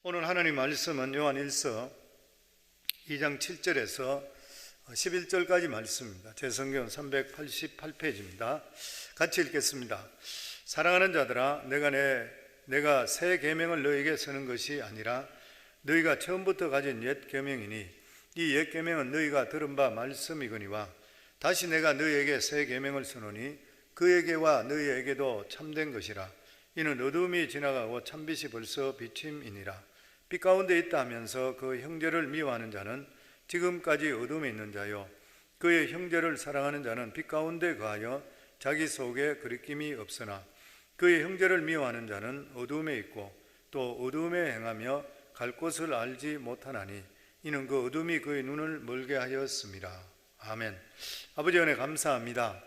오늘 하나님 말씀은 요한 1서 2장 7절에서 11절까지 말씀입니다. 제 성경 388페이지입니다. 같이 읽겠습니다. 사랑하는 자들아, 내가 새 계명을 너희에게 쓰는 것이 아니라 너희가 처음부터 가진 옛 계명이니 이 옛 계명은 너희가 들은 바 말씀이거니와 다시 내가 너희에게 새 계명을 쓰노니 그에게와 너희에게도 참된 것이라. 이는 어둠이 지나가고 참빛이 벌써 비침이니라. 빛 가운데 있다 하면서 그 형제를 미워하는 자는 지금까지 어둠에 있는 자요, 그의 형제를 사랑하는 자는 빛 가운데 거하여 자기 속에 거리낌이 없으나 그의 형제를 미워하는 자는 어둠에 있고 또 어둠에 행하며 갈 곳을 알지 못하나니 이는 그 어둠이 그의 눈을 멀게 하였습니다. 아멘. 아버지 은혜 감사합니다.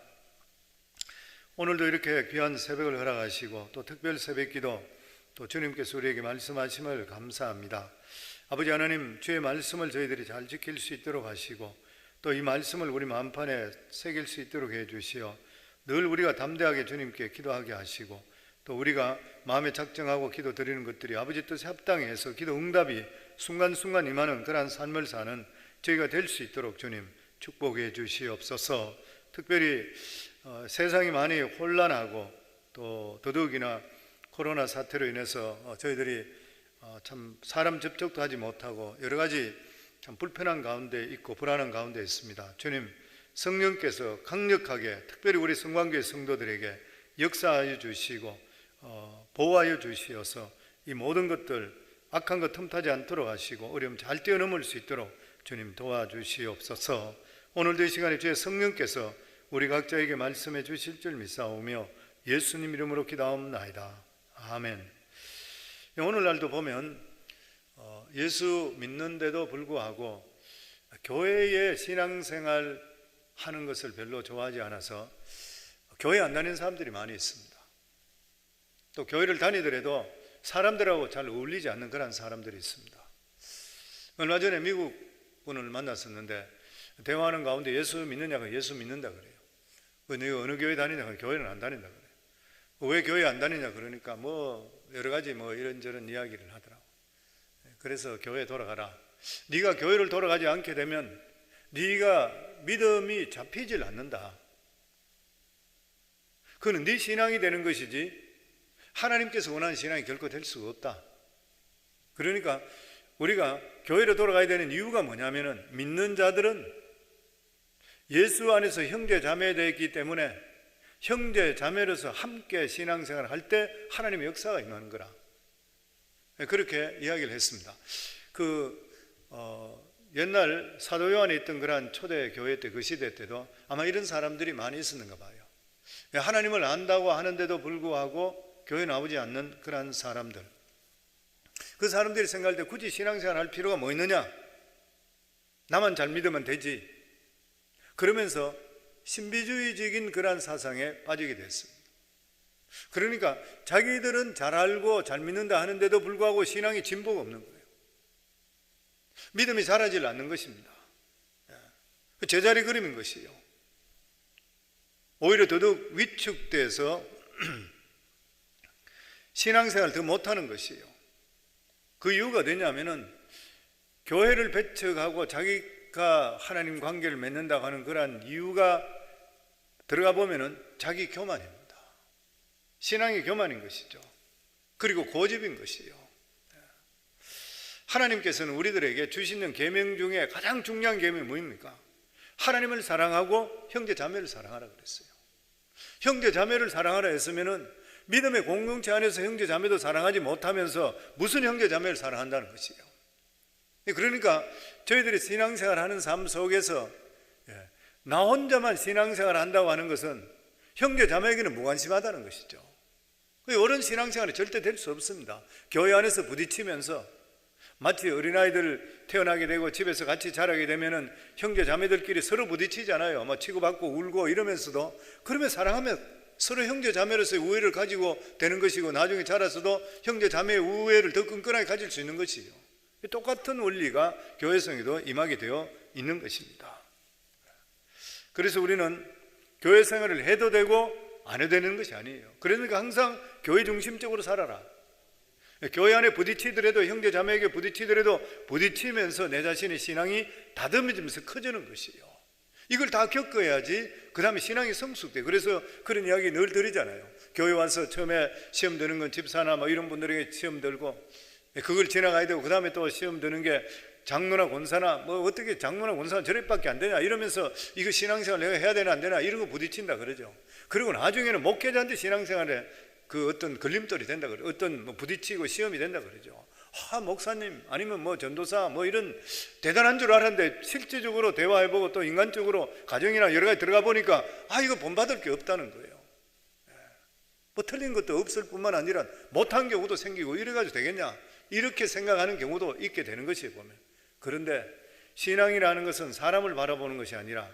오늘도 이렇게 귀한 새벽을 허락하시고 또 특별 새벽기도 또 주님께서 우리에게 말씀하심을 감사합니다. 아버지 하나님, 주의 말씀을 저희들이 잘 지킬 수 있도록 하시고 또 이 말씀을 우리 마음판에 새길 수 있도록 해주시어 늘 우리가 담대하게 주님께 기도하게 하시고 또 우리가 마음에 작정하고 기도 드리는 것들이 아버지 뜻에 합당해서 기도 응답이 순간순간 임하는 그러한 삶을 사는 저희가 될 수 있도록 주님 축복해 주시옵소서. 특별히 세상이 많이 혼란하고 또 더더욱이나 코로나 사태로 인해서 저희들이 참 사람 접촉도 하지 못하고 여러 가지 참 불편한 가운데 있고 불안한 가운데 있습니다. 주님, 성령께서 강력하게 특별히 우리 성광교회 성도들에게 역사하여 주시고 보호하여 주시어서 이 모든 것들 악한 것 틈타지 않도록 하시고 어려움 잘 뛰어넘을 수 있도록 주님 도와주시옵소서. 오늘도 이 시간에 주의 성령께서 우리 각자에게 말씀해 주실 줄 믿사오며 예수님 이름으로 기도하옵나이다. 아멘. 오늘날도 보면 예수 믿는데도 불구하고 교회에 신앙생활 하는 것을 별로 좋아하지 않아서 교회 안 다니는 사람들이 많이 있습니다. 또 교회를 다니더라도 사람들하고 잘 어울리지 않는 그런 사람들이 있습니다. 얼마 전에 미국 분을 만났었는데 대화하는 가운데 예수 믿느냐고 예수 믿는다 그래요. 너가 어느 교회 다니냐? 교회는 안 다닌다 그래요. 왜 교회 안 다니냐 그러니까 여러 가지 이런저런 이야기를 하더라고. 그래서 교회 돌아가라. 네가 교회를 돌아가지 않게 되면 네가 믿음이 잡히질 않는다. 그건 네 신앙이 되는 것이지 하나님께서 원하는 신앙이 결코 될 수가 없다. 그러니까 우리가 교회로 돌아가야 되는 이유가 뭐냐면은 믿는 자들은 예수 안에서 형제 자매되어 있기 때문에 형제 자매로서 함께 신앙생활을 할 때 하나님의 역사가 임하는 거라. 그렇게 이야기를 했습니다. 옛날 사도 요한에 있던 그러한 초대 교회 때 그 시대 때도 아마 이런 사람들이 많이 있었는가 봐요. 하나님을 안다고 하는데도 불구하고 교회 나오지 않는 그러한 사람들. 그 사람들이 생각할 때 굳이 신앙생활 할 필요가 뭐 있느냐? 나만 잘 믿으면 되지. 그러면서 신비주의적인 그러한 사상에 빠지게 됐습니다. 그러니까 자기들은 잘 알고 잘 믿는다 하는데도 불구하고 신앙이 진보가 없는 거예요. 믿음이 자라질 않는 것입니다. 제자리 그림인 것이에요. 오히려 더더욱 위축돼서 신앙생활을 더 못하는 것이에요. 그 이유가 되냐면은 교회를 배척하고 자기가 하나님 관계를 맺는다고 하는 그러한 이유가 들어가 보면은 자기 교만입니다. 신앙의 교만인 것이죠. 그리고 고집인 것이에요. 하나님께서는 우리들에게 주시는 계명 중에 가장 중요한 계명이 뭐입니까? 하나님을 사랑하고 형제 자매를 사랑하라 그랬어요. 형제 자매를 사랑하라 했으면은 믿음의 공동체 안에서 형제 자매도 사랑하지 못하면서 무슨 형제 자매를 사랑한다는 것이에요. 그러니까 저희들이 신앙생활 하는 삶 속에서 나 혼자만 신앙생활 한다고 하는 것은 형제 자매에게는 무관심하다는 것이죠. 옳은 신앙생활이 절대 될 수 없습니다. 교회 안에서 부딪히면서 마치 어린아이들 태어나게 되고 집에서 같이 자라게 되면은 형제 자매들끼리 서로 부딪히잖아요. 치고받고 울고 이러면서도 그러면 사랑하면 서로 형제 자매로서의 우애를 가지고 되는 것이고 나중에 자라서도 형제 자매의 우애를 더 끈끈하게 가질 수 있는 것이에요. 똑같은 원리가 교회성에도 임하게 되어 있는 것입니다. 그래서 우리는 교회 생활을 해도 되고 안 해도 되는 것이 아니에요. 그러니까 항상 교회 중심적으로 살아라. 교회 안에 부딪히더라도, 형제 자매에게 부딪히더라도 부딪히면서 내 자신의 신앙이 다듬어지면서 커지는 것이에요. 이걸 다 겪어야지 그 다음에 신앙이 성숙돼. 그래서 그런 이야기 늘 드리잖아요. 교회 와서 처음에 시험 드는 건 집사나 뭐 이런 분들에게 시험 들고, 그걸 지나가야 되고, 그 다음에 또 시험 드는 게 장로나 권사나, 뭐 어떻게 장로나 권사는 저래밖에 안 되냐 이러면서 이거 신앙생활 내가 해야 되나 안 되나 이런 거 부딪힌다 그러죠. 그리고 나중에는 목회자한테 신앙생활에 그 어떤 걸림돌이 된다 그래요. 어떤 뭐 부딪히고 시험이 된다 그러죠. 목사님 아니면 뭐 전도사 뭐 이런 대단한 줄 알았는데 실제적으로 대화해보고 또 인간적으로 가정이나 여러 가지 들어가 보니까 이거 본받을 게 없다는 거예요. 뭐 틀린 것도 없을 뿐만 아니라 못한 경우도 생기고 이래가지고 되겠냐 이렇게 생각하는 경우도 있게 되는 것이에요 보면. 그런데 신앙이라는 것은 사람을 바라보는 것이 아니라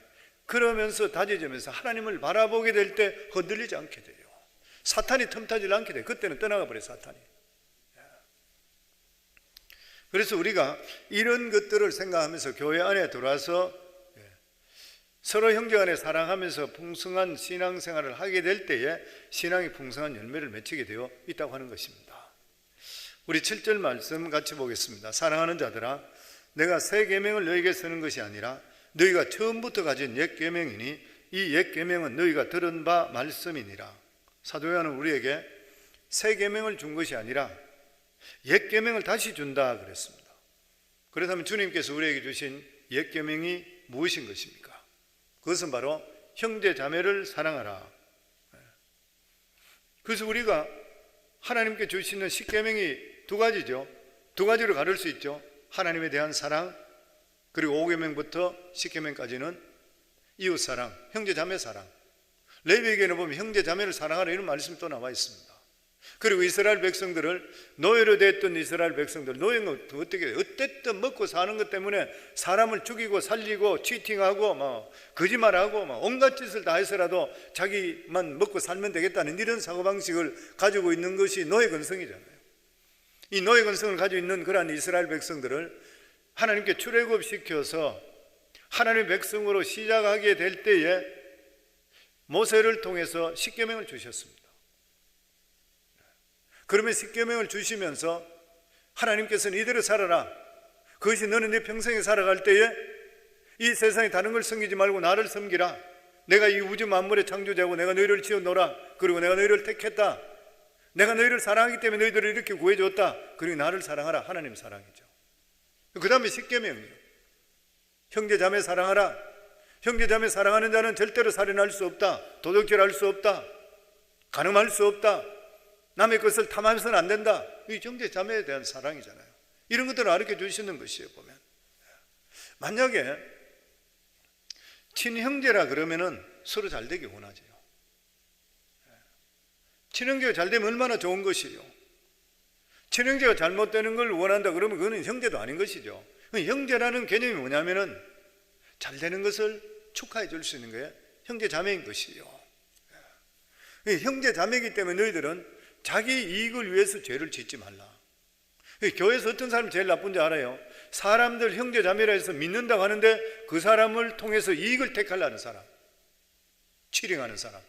그러면서 다져지면서 하나님을 바라보게 될 때 흔들리지 않게 돼요. 사탄이 틈타지 않게 돼요. 그때는 떠나가 버려요 사탄이. 그래서 우리가 이런 것들을 생각하면서 교회 안에 들어와서 서로 형제간에 사랑하면서 풍성한 신앙생활을 하게 될 때에 신앙이 풍성한 열매를 맺히게 되어 있다고 하는 것입니다. 우리 7절 말씀 같이 보겠습니다. 사랑하는 자들아, 내가 새 계명을 너희에게 쓰는 것이 아니라 너희가 처음부터 가진 옛 계명이니 이 옛 계명은 너희가 들은 바 말씀이니라. 사도 요한은 우리에게 새 계명을 준 것이 아니라 옛 계명을 다시 준다 그랬습니다. 그렇다면 주님께서 우리에게 주신 옛 계명이 무엇인 것입니까? 그것은 바로 형제 자매를 사랑하라. 그래서 우리가 하나님께 주시는 십계명이 두 가지죠. 두 가지로 가를 수 있죠. 하나님에 대한 사랑, 그리고 5계명부터 10계명까지는 이웃 사랑, 형제 자매 사랑. 레위기에는 보면 형제 자매를 사랑하라 이런 말씀이 또 나와 있습니다. 그리고 이스라엘 백성들을, 노예로 됐던 이스라엘 백성들, 노예는 어떻게 어쨌든 먹고 사는 것 때문에 사람을 죽이고 살리고 치팅하고 거짓말하고 온갖 짓을 다 해서라도 자기만 먹고 살면 되겠다는 이런 사고방식을 가지고 있는 것이 노예 근성이잖아요. 이 노예 근성을 가지고 있는 그러한 이스라엘 백성들을 하나님께 출애굽시켜서 하나님의 백성으로 시작하게 될 때에 모세를 통해서 십계명을 주셨습니다. 그러면 십계명을 주시면서 하나님께서는 이대로 살아라. 그것이 너는 네 평생에 살아갈 때에 이 세상에 다른 걸 섬기지 말고 나를 섬기라. 내가 이 우주 만물의 창조자고 내가 너희를 지어놓으라. 그리고 내가 너희를 택했다. 내가 너희를 사랑하기 때문에 너희들을 이렇게 구해줬다. 그리고 나를 사랑하라. 하나님 사랑이죠. 그 다음에 십계명이요. 형제 자매 사랑하라. 형제 자매 사랑하는 자는 절대로 살인할 수 없다. 도둑질할 수 없다. 간음할 수 없다. 남의 것을 탐하면서는 안 된다. 이 형제 자매에 대한 사랑이잖아요. 이런 것들을 가르쳐 주시는 것이에요 보면. 만약에 친형제라 그러면은 서로 잘 되기 원하죠. 친형제가 잘 되면 얼마나 좋은 것이에요. 친형제가 잘못되는 걸 원한다 그러면 그거는 형제도 아닌 것이죠. 형제라는 개념이 뭐냐면은 잘 되는 것을 축하해 줄 수 있는 거예요. 형제 자매인 것이에요. 형제 자매이기 때문에 너희들은 자기 이익을 위해서 죄를 짓지 말라. 교회에서 어떤 사람이 제일 나쁜지 알아요? 사람들 형제 자매라 해서 믿는다고 하는데 그 사람을 통해서 이익을 택하려는 사람, 치링하는 사람.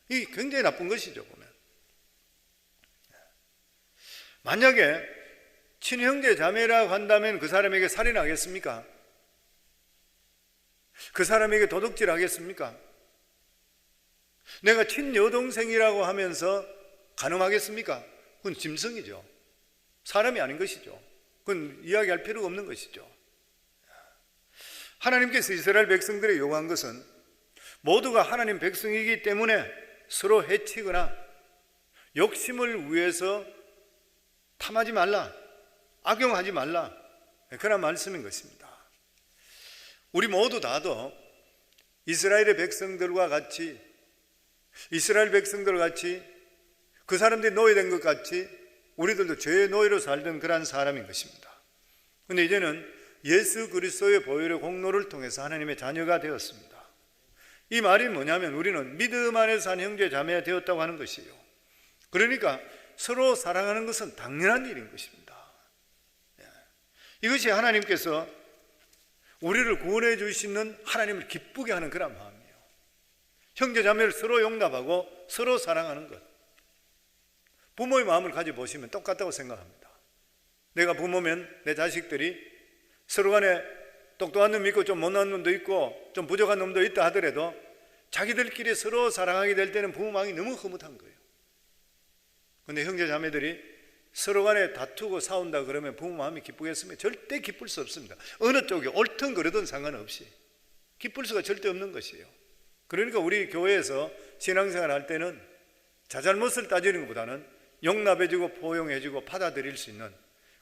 이게 굉장히 나쁜 것이죠 보면. 만약에 친형제 자매라고 한다면 그 사람에게 살인하겠습니까? 그 사람에게 도둑질 하겠습니까? 내가 친여동생이라고 하면서 간음하겠습니까? 그건 짐승이죠. 사람이 아닌 것이죠. 그건 이야기할 필요가 없는 것이죠. 하나님께서 이스라엘 백성들에게 요구한 것은 모두가 하나님 백성이기 때문에 서로 해치거나 욕심을 위해서 탐하지 말라, 악용하지 말라, 그런 말씀인 것입니다. 우리 모두 다도 이스라엘의 백성들과 같이, 이스라엘 백성들과 같이 그 사람들이 노예된 것 같이 우리들도 죄의 노예로 살던 그러한 사람인 것입니다. 그런데 이제는 예수 그리스도의 보혈의 공로를 통해서 하나님의 자녀가 되었습니다. 이 말이 뭐냐면 우리는 믿음 안에서 산 형제 자매가 되었다고 하는 것이에요. 그러니까 서로 사랑하는 것은 당연한 일인 것입니다. 이것이 하나님께서 우리를 구원해 주시는 하나님을 기쁘게 하는 그런 마음이에요. 형제 자매를 서로 용납하고 서로 사랑하는 것. 부모의 마음을 가져보시면 똑같다고 생각합니다. 내가 부모면 내 자식들이 서로 간에 똑똑한 놈 있고 좀 못난 놈도 있고 좀 부족한 놈도 있다 하더라도 자기들끼리 서로 사랑하게 될 때는 부모 마음이 너무 흐뭇한 거예요. 근데 형제 자매들이 서로 간에 다투고 싸운다 그러면 부모 마음이 기쁘겠습니까? 절대 기쁠 수 없습니다. 어느 쪽이 옳든 그러든 상관없이 기쁠 수가 절대 없는 것이에요. 그러니까 우리 교회에서 신앙생활 할 때는 자잘못을 따지는 것보다는 용납해주고 포용해주고 받아들일 수 있는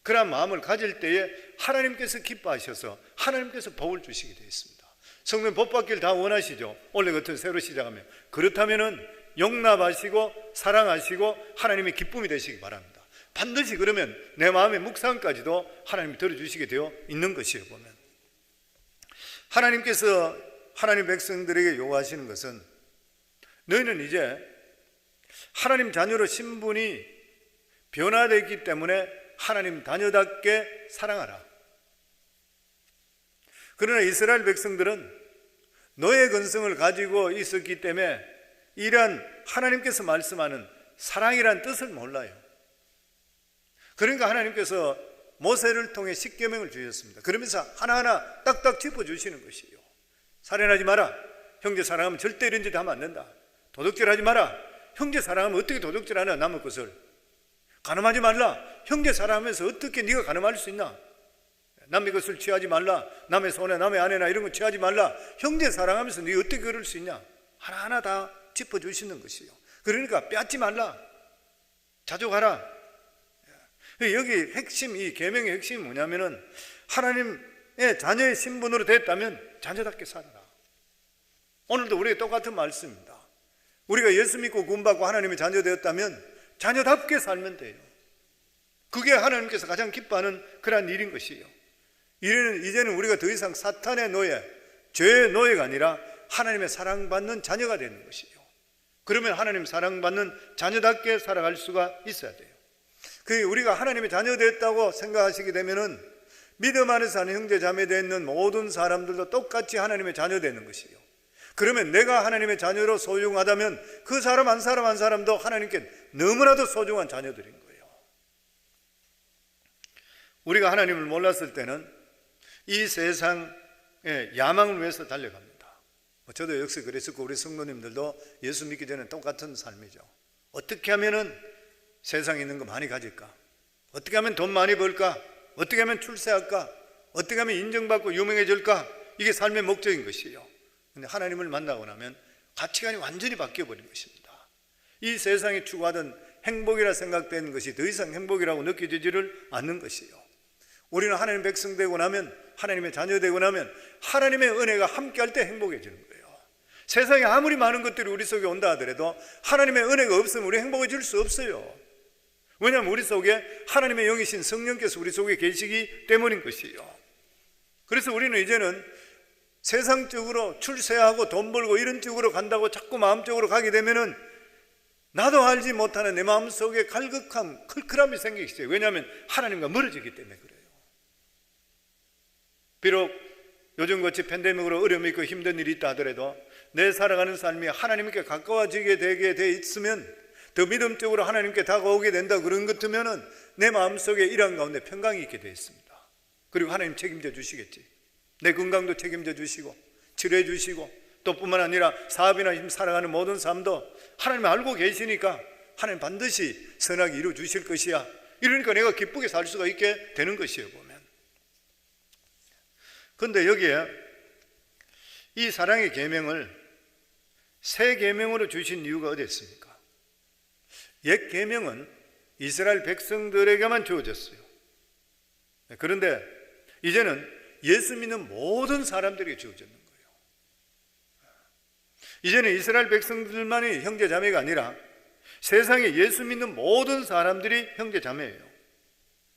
그런 마음을 가질 때에 하나님께서 기뻐하셔서 하나님께서 복을 주시게 되어 있습니다. 성도님 복 받기를 다 원하시죠? 올해 같은 새로 시작하면. 그렇다면 용납하시고 사랑하시고 하나님의 기쁨이 되시기 바랍니다. 반드시 그러면 내 마음의 묵상까지도 하나님이 들어주시게 되어 있는 것이에요. 보면 하나님께서 하나님 백성들에게 요구하시는 것은 너희는 이제 하나님 자녀로 신분이 변화되기 때문에 하나님 자녀답게 사랑하라. 그러나 이스라엘 백성들은 노예 근성을 가지고 있었기 때문에 이러한 하나님께서 말씀하는 사랑이란 뜻을 몰라요. 그러니까 하나님께서 모세를 통해 십계명을 주셨습니다. 그러면서 하나하나 딱딱 짚어주시는 것이에요. 살인하지 마라. 형제 사랑하면 절대 이런 짓 하면 안 된다. 도둑질하지 마라. 형제 사랑하면 어떻게 도둑질하나 남의 것을. 간음하지 말라. 형제 사랑하면서 어떻게 네가 간음할 수 있나. 남의 것을 취하지 말라. 남의 손에 남의 아내나 이런 거 취하지 말라. 형제 사랑하면서 네가 어떻게 그럴 수 있냐. 하나하나 다 짚어주시는 것이에요. 그러니까 빼앗지 말라. 자족하라. 여기 핵심, 이 계명의 핵심이 뭐냐면은 하나님의 자녀의 신분으로 됐다면 자녀답게 살아라. 오늘도 우리에게 똑같은 말씀입니다. 우리가 예수 믿고 구원받고 하나님의 자녀 되었다면 자녀답게 살면 돼요. 그게 하나님께서 가장 기뻐하는 그러한 일인 것이에요. 이제는 우리가 더 이상 사탄의 노예, 죄의 노예가 아니라 하나님의 사랑받는 자녀가 되는 것이에요. 그러면 하나님 사랑받는 자녀답게 살아갈 수가 있어야 돼요. 우리가 하나님의 자녀 됐다고 생각하시게 되면은 믿음 안에서 사는 형제 자매 되는 모든 사람들도 똑같이 하나님의 자녀 되는 것이에요. 그러면 내가 하나님의 자녀로 소중하다면 그 사람 한 사람도 하나님께 너무나도 소중한 자녀들인 거예요. 우리가 하나님을 몰랐을 때는 이 세상의 야망을 위해서 달려갑니다. 저도 역시 그랬었고 우리 성도님들도 예수 믿기 전에 똑같은 삶이죠. 어떻게 하면은 세상에 있는 거 많이 가질까? 어떻게 하면 돈 많이 벌까? 어떻게 하면 출세할까? 어떻게 하면 인정받고 유명해질까? 이게 삶의 목적인 것이에요. 근데 하나님을 만나고 나면 가치관이 완전히 바뀌어버린 것입니다. 이 세상에 추구하던 행복이라 생각되는 것이 더 이상 행복이라고 느껴지지를 않는 것이에요. 우리는 하나님 백성 되고 나면, 하나님의 자녀 되고 나면 하나님의 은혜가 함께할 때 행복해지는 거예요. 세상에 아무리 많은 것들이 우리 속에 온다 하더라도 하나님의 은혜가 없으면 우리 행복해질 수 없어요. 왜냐하면 우리 속에 하나님의 영이신 성령께서 우리 속에 계시기 때문인 것이에요. 그래서 우리는 이제는 세상적으로 출세하고 돈 벌고 이런 쪽으로 간다고 자꾸 마음적으로 가게 되면은 나도 알지 못하는 내 마음속에 갈급함, 클클함이 생기기 시작해요. 왜냐하면 하나님과 멀어지기 때문에 그래요. 비록 요즘같이 팬데믹으로 어려움이 있고 힘든 일이 있다 하더라도 내 살아가는 삶이 하나님께 가까워지게 되게 돼 있으면 더 믿음적으로 하나님께 다가오게 된다 그런 것 같으면은 내 마음속에 이러한 가운데 평강이 있게 되어 있습니다. 그리고 하나님 책임져 주시겠지. 내 건강도 책임져 주시고 치료해 주시고 또 뿐만 아니라 사업이나 살아가는 모든 삶도 하나님 알고 계시니까 하나님 반드시 선하게 이루어 주실 것이야. 이러니까 내가 기쁘게 살 수가 있게 되는 것이에요. 보면. 그런데 여기에 이 사랑의 계명을 새 계명으로 주신 이유가 어디 있습니까? 옛 계명은 이스라엘 백성들에게만 주어졌어요. 그런데 이제는 예수 믿는 모든 사람들에게 주어졌는 거예요. 이제는 이스라엘 백성들만이 형제 자매가 아니라 세상에 예수 믿는 모든 사람들이 형제 자매예요.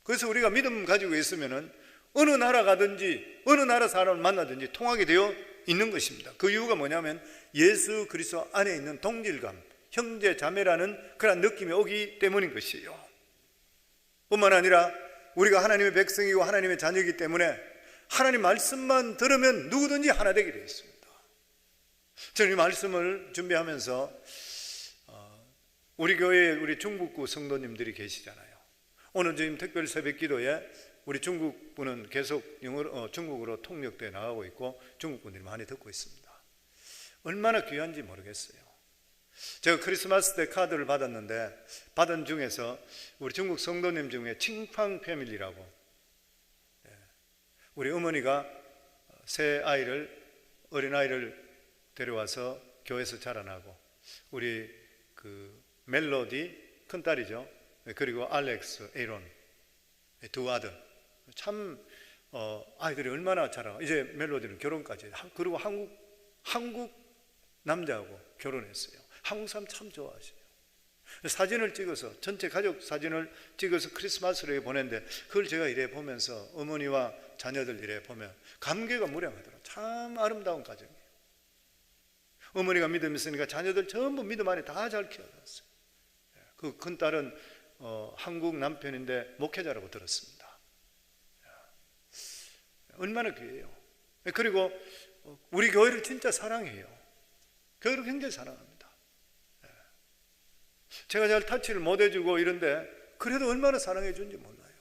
그래서 우리가 믿음 가지고 있으면은 어느 나라 가든지 어느 나라 사람을 만나든지 통하게 되어 있는 것입니다. 그 이유가 뭐냐면 예수 그리스도 안에 있는 동질감, 형제 자매라는 그런 느낌이 오기 때문인 것이에요. 뿐만 아니라 우리가 하나님의 백성이고 하나님의 자녀이기 때문에 하나님 말씀만 들으면 누구든지 하나 되게 되어 있습니다. 저는 이 말씀을 준비하면서 우리 교회에 우리 중국구 성도님들이 계시잖아요. 오늘 지금 특별 새벽 기도에 우리 중국분은 계속 중국으로 통역돼 나가고 있고 중국 분들이 많이 듣고 있습니다. 얼마나 귀한지 모르겠어요. 제가 크리스마스 때 카드를 받았는데 받은 중에서 우리 중국 성도님 중에 칭팡 패밀리라고, 우리 어머니가 새 아이를, 어린아이를 데려와서 교회에서 자라나고, 우리 그 멜로디 큰딸이죠, 그리고 알렉스, 에이론 두 아들, 참 아이들이 얼마나 자라고, 이제 멜로디는 결혼까지, 그리고 한국 남자하고 결혼했어요. 한국 사람 참 좋아하시죠. 사진을 찍어서, 전체 가족 사진을 찍어서 크리스마스를 보냈는데, 그걸 제가 이래 보면서 어머니와 자녀들 이래 보면 감개가 무량하더라고요. 참 아름다운 가정이에요. 어머니가 믿음이 있으니까 자녀들 전부 믿음 안에 다 잘 키워놨어요. 그 큰딸은 한국 남편인데 목회자라고 들었습니다. 얼마나 귀해요. 그리고 우리 교회를 진짜 사랑해요. 교회를 굉장히 사랑합니다. 제가 잘 타치를 못 해주고 이런데 그래도 얼마나 사랑해 주는지 몰라요.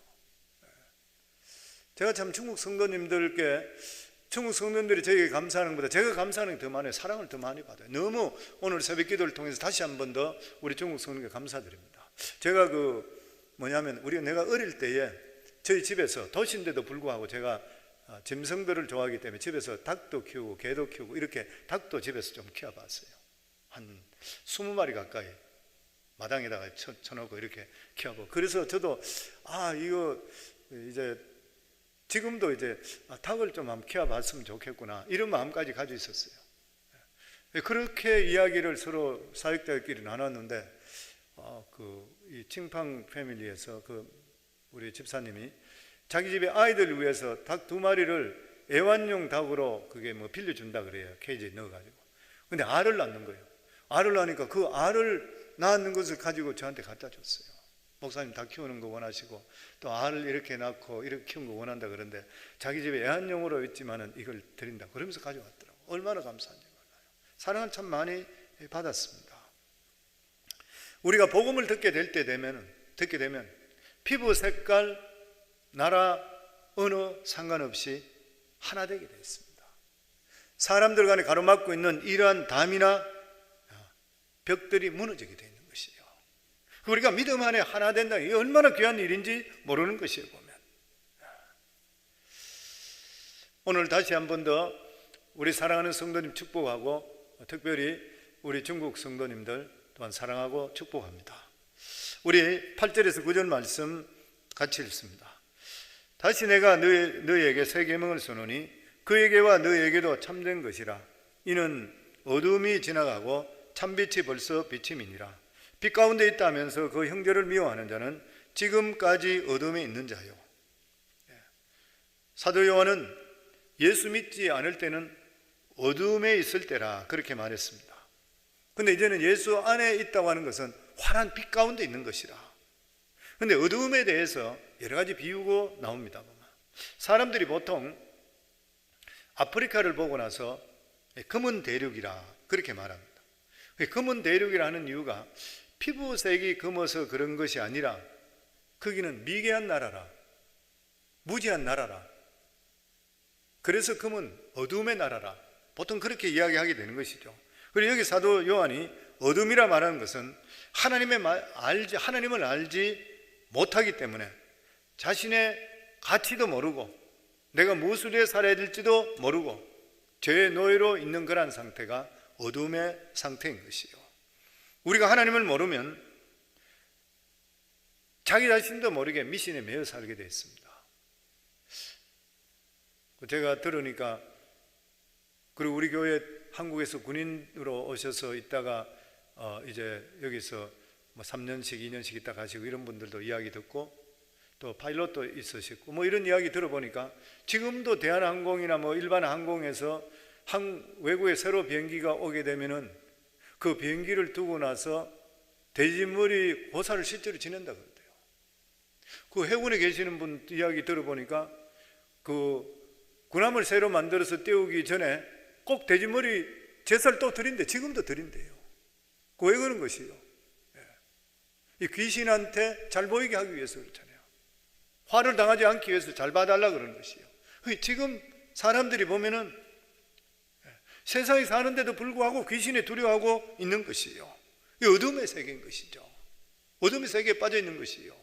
제가 참 중국 성도님들께, 중국 성도님들이 저에게 감사하는 것보다 제가 감사하는 게 더 많아요. 사랑을 더 많이 받아요. 너무 오늘 새벽 기도를 통해서 다시 한 번 더 우리 중국 성도님께 감사드립니다. 제가 내가 어릴 때에 저희 집에서, 도시인데도 불구하고 제가 짐승들을 좋아하기 때문에 집에서 닭도 키우고 개도 키우고 이렇게 닭도 집에서 좀 키워봤어요. 한 20마리 가까이 마당에다가 쳐놓고 이렇게 키워보고, 그래서 저도 이거 이제 지금도 이제 닭을 좀 한번 키워봤으면 좋겠구나 이런 마음까지 가지고 있었어요. 그렇게 이야기를 서로 사역자끼리 나눴는데 이 칭팡 패밀리에서 우리 집사님이 자기 집에 아이들을 위해서 닭 2마리를 애완용 닭으로 그게 빌려준다 그래요. 케이지에 넣어가지고. 근데 알을 낳는 거예요. 알을 낳으니까 그 알을 낳는 것을 가지고 저한테 갖다 줬어요. 목사님 닭 키우는 거 원하시고 또 알을 이렇게 낳고 이렇게 키우는 거 원한다 그런데 자기 집에 애완용으로 있지만은 이걸 드린다 그러면서 가져왔더라고요. 얼마나 감사한지 몰라요. 사랑을 참 많이 받았습니다. 우리가 복음을 듣게 되면 피부 색깔, 나라, 언어 상관없이 하나 되게 되어 있습니다. 사람들 간에 가로막고 있는 이러한 담이나 벽들이 무너지게 되어 있는 것이에요. 우리가 믿음 안에 하나 된다, 이게 얼마나 귀한 일인지 모르는 것이에요. 보면 오늘 다시 한 번 더 우리 사랑하는 성도님 축복하고, 특별히 우리 중국 성도님들 또한 사랑하고 축복합니다. 우리 8절에서 9절 말씀 같이 읽습니다. 다시 내가 너희에게 새 계명을 써노니 그에게와 너희에게도 참된 것이라. 이는 어둠이 지나가고 참빛이 벌써 비침이니라. 빛 가운데 있다면서 그 형제를 미워하는 자는 지금까지 어둠에 있는 자요. 사도 요한은 예수 믿지 않을 때는 어둠에 있을 때라 그렇게 말했습니다. 근데 이제는 예수 안에 있다고 하는 것은 환한 빛 가운데 있는 것이라. 근데 어둠에 대해서 여러 가지 비유가 나옵니다. 사람들이 보통 아프리카를 보고 나서 검은 대륙이라 그렇게 말합니다. 검은 대륙이라는 이유가 피부색이 검어서 그런 것이 아니라 거기는 미개한 나라라, 무지한 나라라, 그래서 검은 어둠의 나라라, 보통 그렇게 이야기하게 되는 것이죠. 그리고 여기 사도 요한이 어둠이라 말하는 것은 하나님을 알지 못하기 때문에 자신의 가치도 모르고 내가 무엇을 위해 살아야 될지도 모르고 죄의 노예로 있는 그런 상태가 어둠의 상태인 것이요. 우리가 하나님을 모르면 자기 자신도 모르게 미신에 매여 살게 되어 있습니다. 제가 들으니까, 그리고 우리 교회 한국에서 군인으로 오셔서 있다가 이제 여기서 3년씩 2년씩 있다 가시고 이런 분들도 이야기 듣고, 또 파일럿도 있으시고 이런 이야기 들어보니까 지금도 대한항공이나 일반 항공에서 외국에 새로 비행기가 오게 되면은 그 비행기를 두고 나서 대진머리 고사를 실제로 지낸다 그러대요. 그 해군에 계시는 분 이야기 들어보니까 그 군함을 새로 만들어서 띄우기 전에 꼭 대진머리 제사를 또 드린대. 지금도 드린대요. 그 왜 그런 것이요? 이 귀신한테 잘 보이게 하기 위해서 그렇잖아요. 화를 당하지 않기 위해서 잘 봐달라 그러는 것이에요. 지금 사람들이 보면은 세상에 사는데도 불구하고 귀신에 두려워하고 있는 것이에요. 이 어둠의 세계인 것이죠. 어둠의 세계에 빠져 있는 것이에요.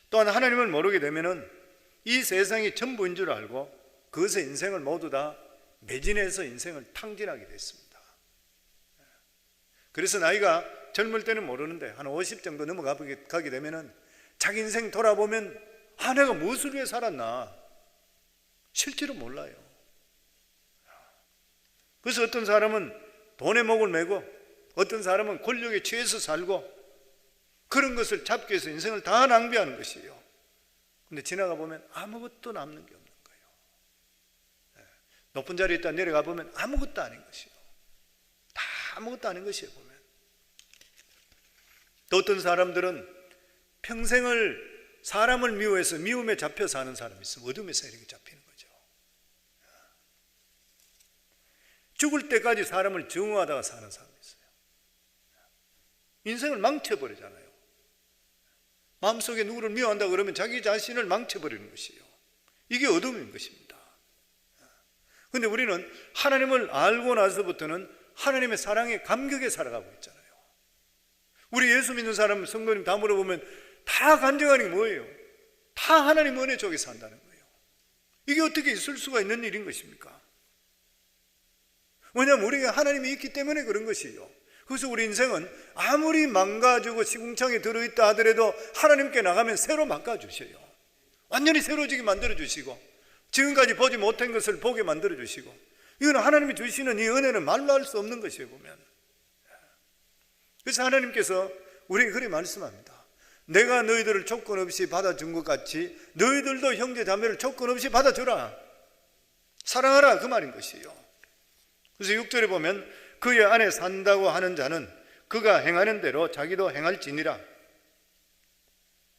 또한 하나님을 모르게 되면은 이 세상이 전부인 줄 알고 그것에 인생을 모두 다 매진해서 인생을 탕진하게 됐습니다. 그래서 나이가 젊을 때는 모르는데 한 50 정도 넘어가게 되면은 자기 인생 돌아보면 내가 무엇을 위해 살았나 실제로 몰라요. 그래서 어떤 사람은 돈에 목을 메고 어떤 사람은 권력에 취해서 살고 그런 것을 잡기 위해서 인생을 다 낭비하는 것이에요. 근데 지나가 보면 아무것도 남는 게 없는 거예요. 높은 자리에 있다 내려가 보면 아무것도 아닌 것이에요. 다 아무것도 아닌 것이에요. 보면 또 어떤 사람들은 평생을 사람을 미워해서 미움에 잡혀 사는 사람이 있어요. 어둠의 세력에 잡히는 거죠. 죽을 때까지 사람을 증오하다가 사는 사람이 있어요. 인생을 망쳐버리잖아요. 마음속에 누구를 미워한다 그러면 자기 자신을 망쳐버리는 것이에요. 이게 어둠인 것입니다. 그런데 우리는 하나님을 알고 나서부터는 하나님의 사랑에 감격에 살아가고 있잖아요. 우리 예수 믿는 사람 성도님 다 물어보면 다 간증하는 게 뭐예요? 다 하나님 은혜 속에 산다는 거예요. 이게 어떻게 있을 수가 있는 일인 것입니까? 왜냐하면 우리가 하나님이 있기 때문에 그런 것이에요. 그래서 우리 인생은 아무리 망가지고 시궁창에 들어있다 하더라도 하나님께 나가면 새로 바꿔주셔요. 완전히 새로지게 만들어주시고 지금까지 보지 못한 것을 보게 만들어주시고 이건 하나님이 주시는 이 은혜는 말로 할 수 없는 것이에요. 보면 그래서 하나님께서 우리에게 그렇게 말씀합니다. 내가 너희들을 조건 없이 받아준 것 같이 너희들도 형제 자매를 조건 없이 받아주라. 사랑하라 그 말인 것이에요. 그래서 6절에 보면 그의 안에 산다고 하는 자는 그가 행하는 대로 자기도 행할지니라.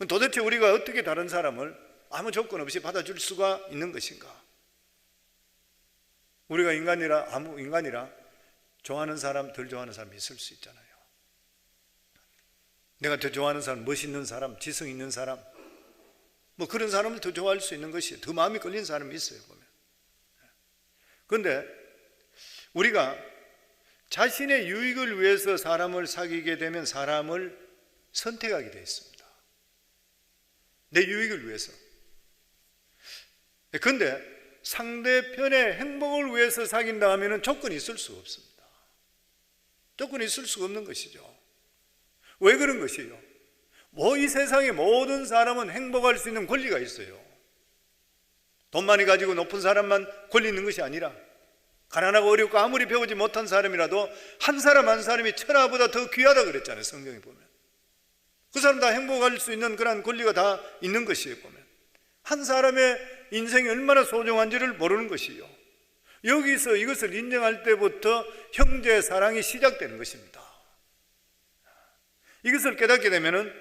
도대체 우리가 어떻게 다른 사람을 아무 조건 없이 받아줄 수가 있는 것인가? 우리가 인간이라 좋아하는 사람 덜 좋아하는 사람이 있을 수 있잖아요. 내가 더 좋아하는 사람, 멋있는 사람, 지성 있는 사람 뭐 그런 사람을 더 좋아할 수 있는 것이에요. 더 마음이 끌리는 사람이 있어요. 보면. 그런데 우리가 자신의 유익을 위해서 사람을 사귀게 되면 사람을 선택하게 되어 있습니다. 내 유익을 위해서. 그런데 상대편의 행복을 위해서 사귄다 하면 조건이 있을 수가 없습니다. 조건이 있을 수가 없는 것이죠. 왜 그런 것이에요? 이 세상의 모든 사람은 행복할 수 있는 권리가 있어요. 돈 많이 가지고 높은 사람만 권리 있는 것이 아니라 가난하고 어렵고 아무리 배우지 못한 사람이라도 한 사람 한 사람이 천하보다 더 귀하다 그랬잖아요. 성경에 보면 그 사람 다 행복할 수 있는 그런 권리가 다 있는 것이에요. 보면 한 사람의 인생이 얼마나 소중한지를 모르는 것이에요. 여기서 이것을 인정할 때부터 형제 사랑이 시작되는 것입니다. 이것을 깨닫게 되면은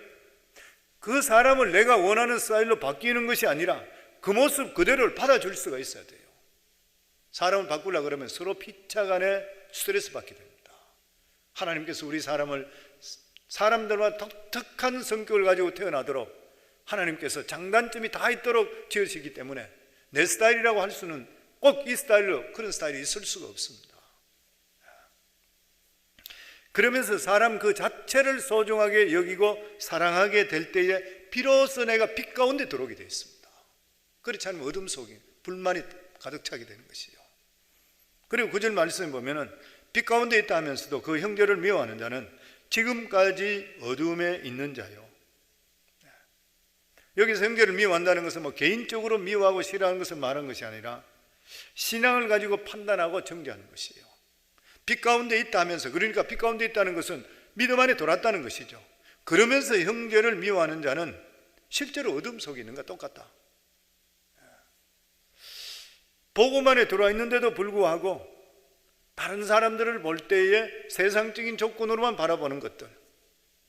그 사람을 내가 원하는 스타일로 바뀌는 것이 아니라 그 모습 그대로를 받아줄 수가 있어야 돼요. 사람을 바꾸려고 그러면 서로 피차간에 스트레스 받게 됩니다. 하나님께서 우리 사람들과 독특한 성격을 가지고 태어나도록 하나님께서 장단점이 다 있도록 지으시기 때문에 내 스타일이라고 할 수는 꼭 이 스타일로 그런 스타일이 있을 수가 없습니다. 그러면서 사람 그 자체를 소중하게 여기고 사랑하게 될 때에 비로소 내가 빛 가운데 들어오게 되어 있습니다. 그렇지 않으면 어둠 속에 불만이 가득 차게 되는 것이에요. 그리고 9절 말씀에 보면은 빛 가운데 있다 하면서도 그 형제를 미워하는 자는 지금까지 어둠에 있는 자요. 여기서 형제를 미워한다는 것은 개인적으로 미워하고 싫어하는 것을 말하는 것이 아니라 신앙을 가지고 판단하고 정죄하는 것이에요. 빛 가운데 있다 하면서, 그러니까 빛 가운데 있다는 것은 믿음 안에 돌았다는 것이죠. 그러면서 형제를 미워하는 자는 실제로 어둠 속에 있는 것과 똑같다. 복음 안에 들어와 있는데도 불구하고 다른 사람들을 볼 때에 세상적인 조건으로만 바라보는 것들,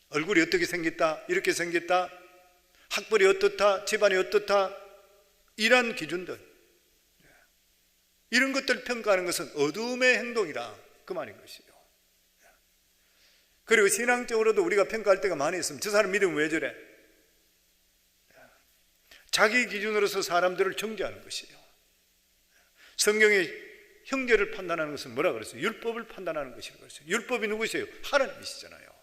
얼굴이 어떻게 생겼다, 이렇게 생겼다, 학벌이 어떻다, 집안이 어떻다, 이런 기준들, 이런 것들을 평가하는 것은 어둠의 행동이다, 그 말인 것이에요. 그리고 신앙적으로도 우리가 평가할 때가 많이 있습니다. 저 사람 믿으면 왜 저래? 자기 기준으로서 사람들을 정죄하는 것이에요. 성경에 형제를 판단하는 것은 뭐라 그랬어요? 율법을 판단하는 것이라고 그랬어요. 율법이 누구시에요? 하나님이시잖아요.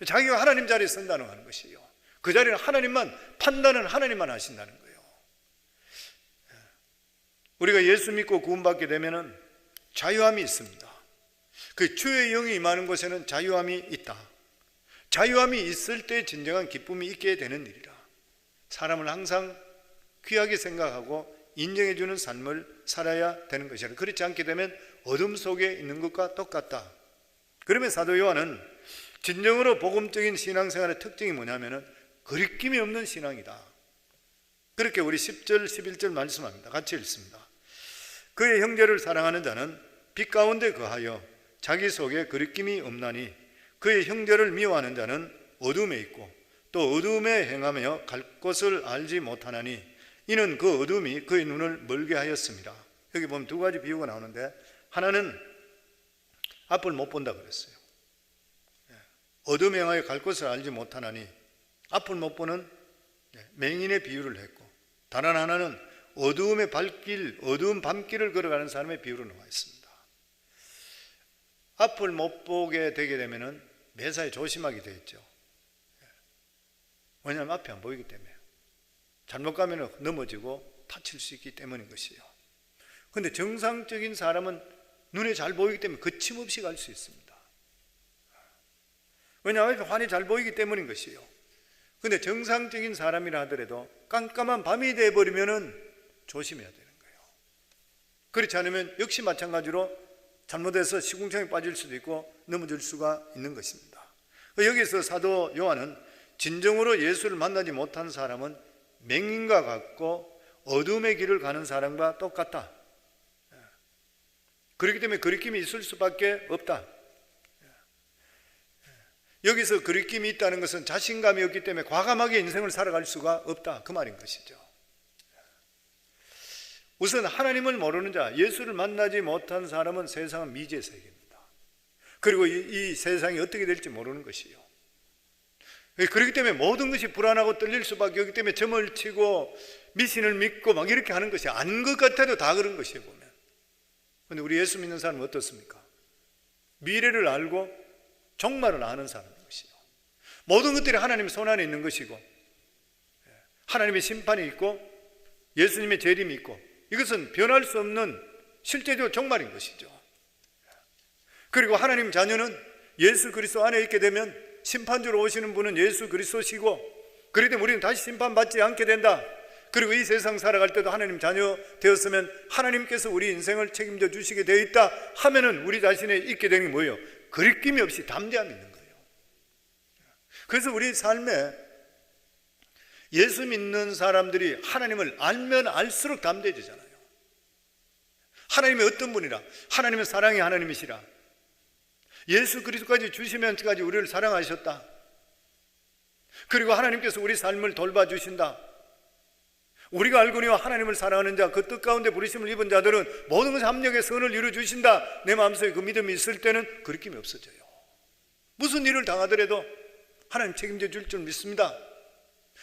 자기가 하나님 자리에 선다는 하는 것이에요. 그 자리는 하나님만, 판단은 하나님만 하신다는 거예요. 우리가 예수 믿고 구원받게 되면은 자유함이 있습니다. 그 주의 영이 임하는 곳에는 자유함이 있다. 자유함이 있을 때 진정한 기쁨이 있게 되는 일이라. 사람을 항상 귀하게 생각하고 인정해주는 삶을 살아야 되는 것이라. 그렇지 않게 되면 어둠 속에 있는 것과 똑같다. 그러면 사도 요한은 진정으로 복음적인 신앙생활의 특징이 뭐냐면은 거리낌이 없는 신앙이다. 그렇게 우리 10절, 11절 말씀합니다. 같이 읽습니다. 그의 형제를 사랑하는 자는 빛 가운데 거하여 자기 속에 거리낌이 없나니 그의 형제를 미워하는 자는 어둠에 있고 또 어둠에 행하며 갈 곳을 알지 못하나니 이는 그 어둠이 그의 눈을 멀게 하였습니다. 여기 보면 두 가지 비유가 나오는데 하나는 앞을 못 본다 그랬어요. 어둠에 행하여 갈 곳을 알지 못하나니 앞을 못 보는 맹인의 비유를 했고 다른 하나는 어두움의 발길, 어두운 밤길을 걸어가는 사람의 비유로 나와 있습니다. 앞을 못 보게 되게 되면은 매사에 조심하게 되겠죠. 왜냐하면 앞이 안 보이기 때문에 잘못 가면 넘어지고 다칠 수 있기 때문인 것이에요. 그런데 정상적인 사람은 눈에 잘 보이기 때문에 거침없이 갈 수 있습니다. 왜냐하면 환히 잘 보이기 때문인 것이에요. 그런데 정상적인 사람이라 하더라도 깜깜한 밤이 되어버리면 조심해야 되는 거예요. 그렇지 않으면 역시 마찬가지로 잘못해서 시궁창에 빠질 수도 있고 넘어질 수가 있는 것입니다. 여기서 사도 요한은 진정으로 예수를 만나지 못한 사람은 맹인과 같고 어둠의 길을 가는 사람과 똑같다. 그렇기 때문에 거리낌이 있을 수밖에 없다. 여기서 거리낌이 있다는 것은 자신감이 없기 때문에 과감하게 인생을 살아갈 수가 없다, 그 말인 것이죠. 우선 하나님을 모르는 자, 예수를 만나지 못한 사람은 세상은 미지의 세계입니다. 그리고 이 세상이 어떻게 될지 모르는 것이요. 그렇기 때문에 모든 것이 불안하고 떨릴 수밖에 없기 때문에 점을 치고 미신을 믿고 막 이렇게 하는 것이 아닌 것 같아도 다 그런 것이에요, 보면. 그런데 우리 예수 믿는 사람은 어떻습니까? 미래를 알고 종말을 아는 사람인 것이요. 모든 것들이 하나님의 손안에 있는 것이고 하나님의 심판이 있고 예수님의 재림이 있고 이것은 변할 수 없는 실제적으로 종말인 것이죠. 그리고 하나님 자녀는 예수 그리스도 안에 있게 되면 심판주로 오시는 분은 예수 그리스도시고 그렇기 때문에 우리는 다시 심판받지 않게 된다. 그리고 이 세상 살아갈 때도 하나님 자녀 되었으면 하나님께서 우리 인생을 책임져 주시게 되어 있다 하면은 우리 자신에 있게 되는 게 뭐예요? 거리낌이 없이 담대함이 있는 거예요. 그래서 우리 삶에 예수 믿는 사람들이 하나님을 알면 알수록 담대해지잖아요. 하나님이 어떤 분이라? 하나님은 사랑의 하나님이시라. 예수 그리스도까지 주시면까지 우리를 사랑하셨다. 그리고 하나님께서 우리 삶을 돌봐주신다. 우리가 알거니와 하나님을 사랑하는 자, 그 뜻 가운데 부르심을 입은 자들은 모든 것에 합력의 선을 이루어주신다. 내 마음속에 그 믿음이 있을 때는 거리낌이 없어져요. 무슨 일을 당하더라도 하나님 책임져 줄 줄 믿습니다.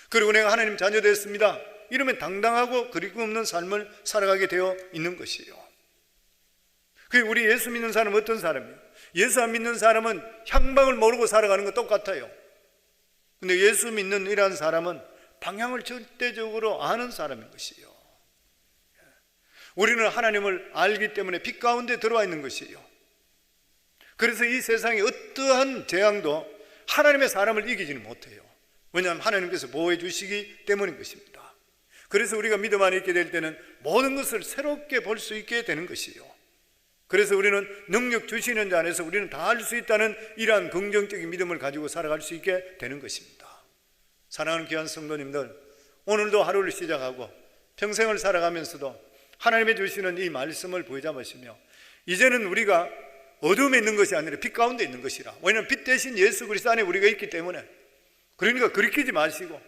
그리고 내가 하나님 자녀 됐습니다. 이러면 당당하고 거리낌 없는 삶을 살아가게 되어 있는 것이에요. 우리 예수 믿는 사람은 어떤 사람이에요? 예수 안 믿는 사람은 향방을 모르고 살아가는 건 똑같아요. 근데 예수 믿는 이러한 사람은 방향을 절대적으로 아는 사람인 것이에요. 우리는 하나님을 알기 때문에 빛 가운데 들어와 있는 것이에요. 그래서 이 세상의 어떠한 재앙도 하나님의 사람을 이기지는 못해요. 왜냐하면 하나님께서 보호해 주시기 때문인 것입니다. 그래서 우리가 믿음 안에 있게 될 때는 모든 것을 새롭게 볼 수 있게 되는 것이에요. 그래서 우리는 능력 주시는 자 안에서 우리는 다 할 수 있다는 이러한 긍정적인 믿음을 가지고 살아갈 수 있게 되는 것입니다. 사랑하는 귀한 성도님들, 오늘도 하루를 시작하고 평생을 살아가면서도 하나님이 주시는 이 말씀을 부여잡으시며 이제는 우리가 어둠에 있는 것이 아니라 빛 가운데 있는 것이라. 왜냐하면 빛 대신 예수 그리스도 안에 우리가 있기 때문에. 그러니까 거리끼지 마시고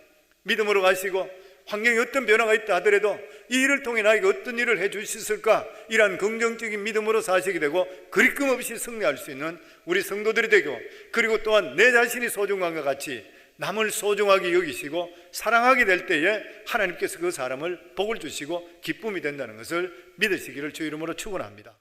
믿음으로 가시고 환경에 어떤 변화가 있다 하더라도 이 일을 통해 나에게 어떤 일을 해 주셨을까, 이러한 긍정적인 믿음으로 사시게 되고 그리낌 없이 승리할 수 있는 우리 성도들이 되고, 그리고 또한 내 자신이 소중한과 같이 남을 소중하게 여기시고 사랑하게 될 때에 하나님께서 그 사람을 복을 주시고 기쁨이 된다는 것을 믿으시기를 주 이름으로 축원합니다.